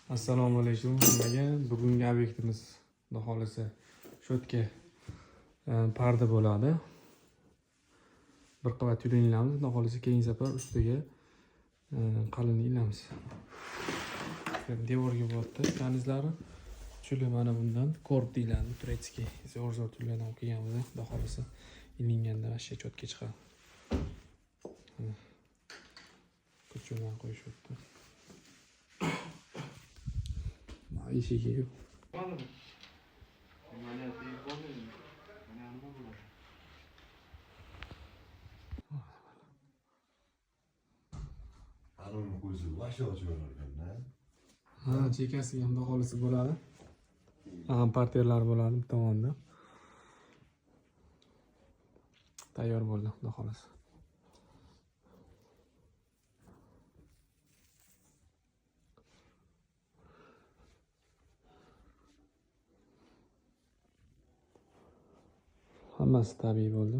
Assalomu alaykum hammaga. Bugungi obyektimiz xudo xolisa sho'tka parda bo'ladi. Bir qavat yuling ilamiz, xudo xolisa keyingi safar ustiga qalin ilamiz. Devorga bo'lyapti kanizlari. Chuli mana bundan korb deyiladi, turetskiy. Zo'r turlardan o'qiganmiz, xudo xolisa ilinganda vashsha cho'tka chiqadi. Ko'chirdan qo'yishyapti. Eshigi yo'q. Hanımın ko'zi vashsha ochivergan-da. Ha, chekasiga ham xudo xolisa bo'ladi. Parterlar bo'ladi bu tomonda. Tayyor bo'ldi, xudo xolisa. Hammasi tabiiy bo'ldi.